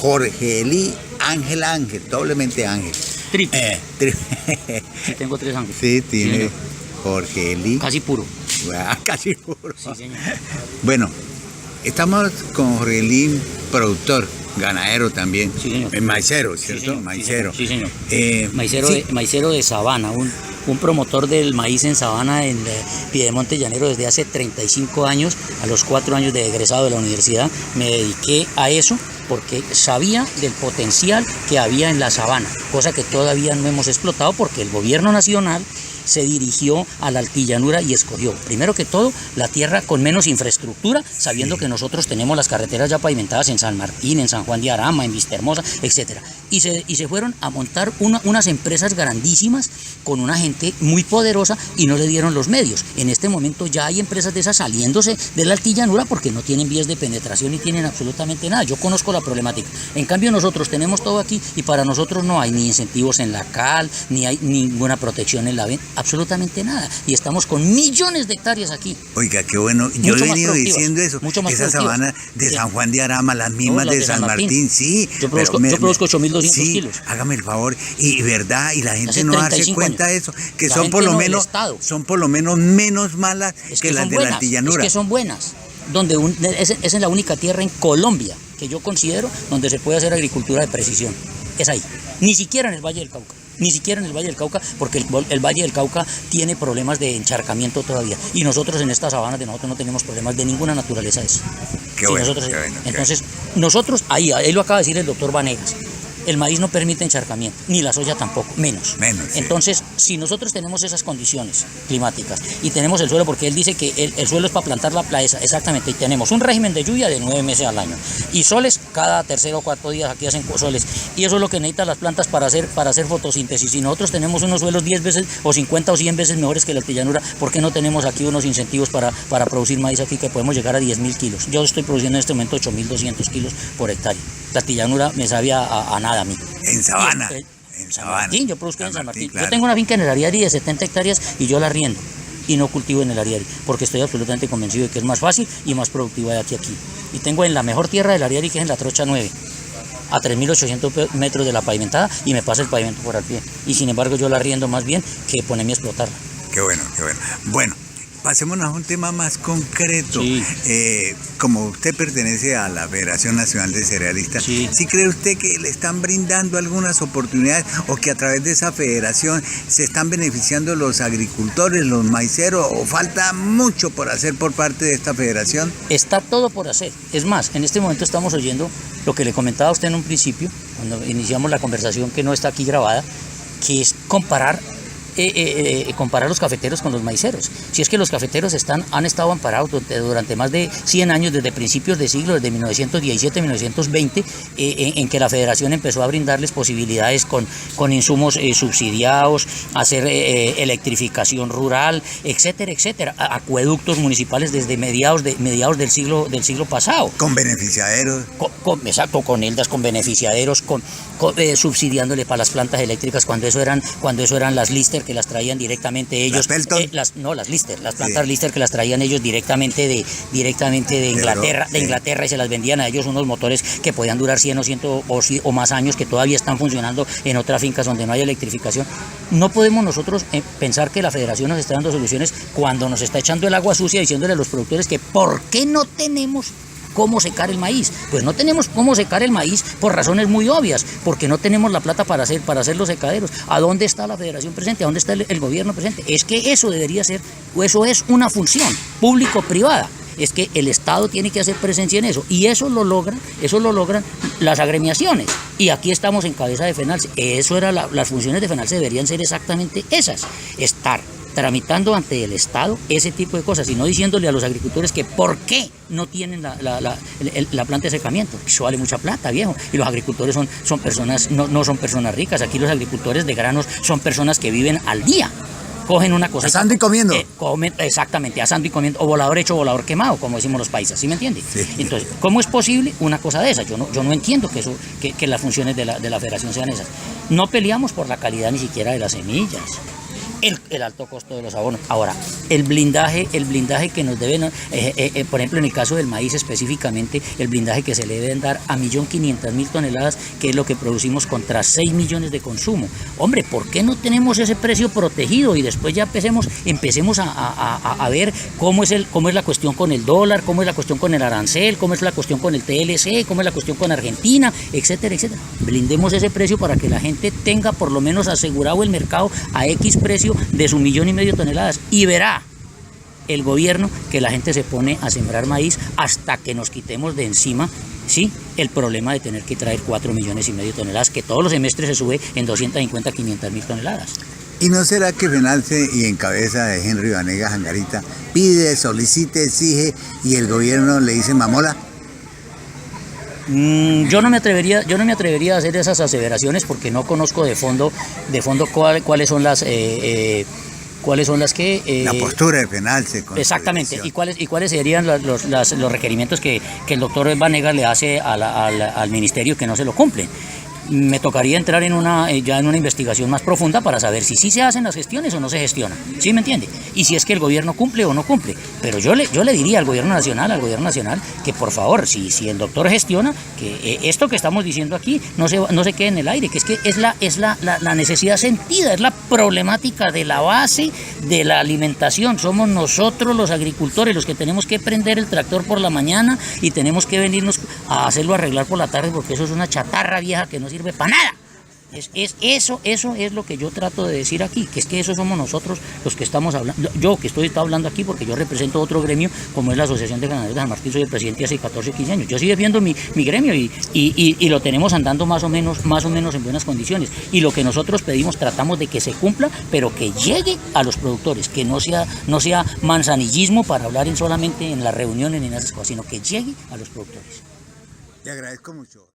Jorge Eli Ángel Ángel, doblemente Ángel. Triple. Sí, tengo 3 ángeles. Sí, tiene señor. Jorge Eli. Casi puro. Casi puro. Sí, señor. Bueno, estamos con Jorge Eli, productor, ganadero también. Sí, señor. Maicero, ¿cierto? Sí, señor. Maicero. Sí, señor. Sí. Maicero de Sabana, un promotor del maíz en Sabana, en Piedemonte Llanero, desde hace 35 años. A los 4 años de egresado de la universidad me dediqué a eso porque sabía del potencial que había en la sabana, cosa que todavía no hemos explotado porque el gobierno nacional se dirigió a la altillanura y escogió, primero que todo, la tierra con menos infraestructura, sabiendo que nosotros tenemos las carreteras ya pavimentadas en San Martín, en San Juan de Arama, en Vistahermosa, etc. Y se fueron a montar unas empresas grandísimas con una gente muy poderosa y no le dieron los medios. En este momento ya hay empresas de esas saliéndose de la altillanura porque no tienen vías de penetración ni tienen absolutamente nada. Yo conozco la problemática. En cambio nosotros tenemos todo aquí y para nosotros no hay ni incentivos en la cal, ni hay ninguna protección en la venta, absolutamente nada. Y estamos con millones de hectáreas aquí. Oiga, qué bueno. Yo he venido diciendo eso. Esa sabana de San Juan de Arama, las mismas de San Martín, sí. Yo produzco 8.200 kilos. Hágame el favor. Y verdad, y la gente no hace cuenta de eso, que son por lo menos menos malas que las de la altillanura. Es que son buenas. Es en la única tierra en Colombia que yo considero donde se puede hacer agricultura de precisión. Es ahí. Ni siquiera en el Valle del Cauca. Ni siquiera en el Valle del Cauca, porque el Valle del Cauca tiene problemas de encharcamiento todavía. Y nosotros en estas sabanas de nosotros no tenemos problemas de ninguna naturaleza de eso. Entonces, nosotros, ahí lo acaba de decir el doctor Vanegas, el maíz no permite encharcamiento, ni la soya tampoco, menos. Sí. Entonces, si nosotros tenemos esas condiciones climáticas y tenemos el suelo, porque él dice que el suelo es para plantar la plaza, exactamente, y tenemos un régimen de lluvia de 9 meses al año, y soles cada tercero o cuarto días aquí hacen soles, y eso es lo que necesitan las plantas para hacer fotosíntesis. Si nosotros tenemos unos suelos 10 veces o 50 o 100 veces mejores que la altillanura, ¿por qué no tenemos aquí unos incentivos para producir maíz aquí que podemos llegar a 10.000 kilos? Yo estoy produciendo en este momento 8.200 kilos por hectárea. La altillanura me sabía a nada a mí. En Sabana. En San Martín, yo produzco en San Martín. Claro. Yo tengo una finca en el Ariari de 70 hectáreas y yo la riendo y no cultivo en el Ariari porque estoy absolutamente convencido de que es más fácil y más productiva de aquí a aquí. Y tengo en la mejor tierra del Ariari, que es en la Trocha 9, a 3.800 metros de la pavimentada, y me pasa el pavimento por al pie. Y sin embargo yo la riendo más bien que ponerme a explotarla. Qué bueno, qué bueno. Bueno, pasémonos a un tema más concreto. Sí. Como usted pertenece a la Federación Nacional de Cerealistas, sí. ¿Sí cree usted que le están brindando algunas oportunidades o que a través de esa federación se están beneficiando los agricultores, los maiceros, o falta mucho por hacer por parte de esta federación? Está todo por hacer. Es más, en este momento estamos oyendo lo que le comentaba a usted en un principio, cuando iniciamos la conversación, que no está aquí grabada, que es comparar los cafeteros con los maiceros. Si es que los cafeteros han estado amparados durante más de 100 años, desde principios de siglo, desde 1917, 1920, en que la federación empezó a brindarles posibilidades con insumos subsidiados, hacer electrificación rural, etcétera, etcétera, acueductos municipales desde mediados del siglo pasado. Con beneficiaderos. Exacto, con eldas, con beneficiaderos, subsidiándole para las plantas eléctricas cuando eso eran las Lister, que las traían directamente ellos. ¿Las Pelton? Las Lister, las plantas Lister, que las traían ellos directamente de Inglaterra, y se las vendían a ellos unos motores que podían durar 100 o más años, que todavía están funcionando en otras fincas donde no hay electrificación. No podemos nosotros pensar que la federación nos está dando soluciones cuando nos está echando el agua sucia diciéndole a los productores que ¿por qué no tenemos cómo secar el maíz? Pues no tenemos cómo secar el maíz por razones muy obvias, porque no tenemos la plata para hacer los secaderos. ¿A dónde está la federación presente? ¿A dónde está el gobierno presente? Es que eso debería ser, o eso es una función público-privada. Es que el Estado tiene que hacer presencia en eso, y eso lo logran las agremiaciones. Y aquí estamos en cabeza de FENALCE. Las funciones de FENALCE deberían ser exactamente esas: estar tramitando ante el Estado ese tipo de cosas y no diciéndole a los agricultores que por qué no tienen la planta de secamiento. Eso vale mucha plata, viejo. Y los agricultores son personas, no son personas ricas. Aquí los agricultores de granos son personas que viven al día. Cogen una cosa. Asando y comiendo. Exactamente, asando y comiendo, o volador hecho, volador quemado, como decimos los paisas, ¿sí me entiende? Sí. Entonces, ¿cómo es posible una cosa de esa? Yo no entiendo que las funciones de la federación sean esas. No peleamos por la calidad ni siquiera de las semillas. el alto costo de los abonos. Ahora, el blindaje que nos deben, por ejemplo, en el caso del maíz específicamente, el blindaje que se le deben dar a 1.500.000 toneladas, que es lo que producimos contra 6 millones de consumo. Hombre, ¿por qué no tenemos ese precio protegido? Y después ya empecemos a ver cómo es la cuestión con el dólar, cómo es la cuestión con el arancel, cómo es la cuestión con el TLC, cómo es la cuestión con Argentina, etcétera, etcétera. Blindemos ese precio para que la gente tenga por lo menos asegurado el mercado a X precio de su 1,5 millones de toneladas, y verá el gobierno que la gente se pone a sembrar maíz hasta que nos quitemos de encima, ¿sí?, el problema de tener que traer 4,5 millones de toneladas, que todos los semestres se sube en 250, 500.000 toneladas. ¿Y no será que FENALCE y en cabeza de Henry Vanegas Angarita pide, solicite, exige y el gobierno le dice mamola? Yo no me atrevería a hacer esas aseveraciones porque no conozco de fondo cuáles son las que la postura de FENALCE. Exactamente, y cuáles serían los requerimientos que el doctor Vanegas le hace al ministerio que no se lo cumplen. Me tocaría entrar ya en una investigación más profunda para saber si sí se hacen las gestiones o no se gestionan, ¿sí me entiende? Y si es que el gobierno cumple o no cumple. Pero yo le diría al gobierno nacional que por favor, si el doctor gestiona, que esto que estamos diciendo aquí no se quede en el aire, que es la necesidad sentida, es la problemática de la base de la alimentación. Somos nosotros los agricultores los que tenemos que prender el tractor por la mañana y tenemos que venirnos a hacerlo arreglar por la tarde, porque eso es una chatarra vieja que no sirve para nada. Eso es lo que yo trato de decir aquí, que es que eso somos nosotros los que estamos hablando. Yo que estoy hablando aquí porque yo represento otro gremio, como es la Asociación de Ganaderos de San Martín, soy el presidente hace 14 o 15 años. Yo sí defiendo mi gremio y lo tenemos andando más o menos en buenas condiciones. Y lo que nosotros pedimos, tratamos de que se cumpla, pero que llegue a los productores, que no sea manzanillismo para hablar solamente en las reuniones ni en esas cosas, sino que llegue a los productores. Te agradezco mucho.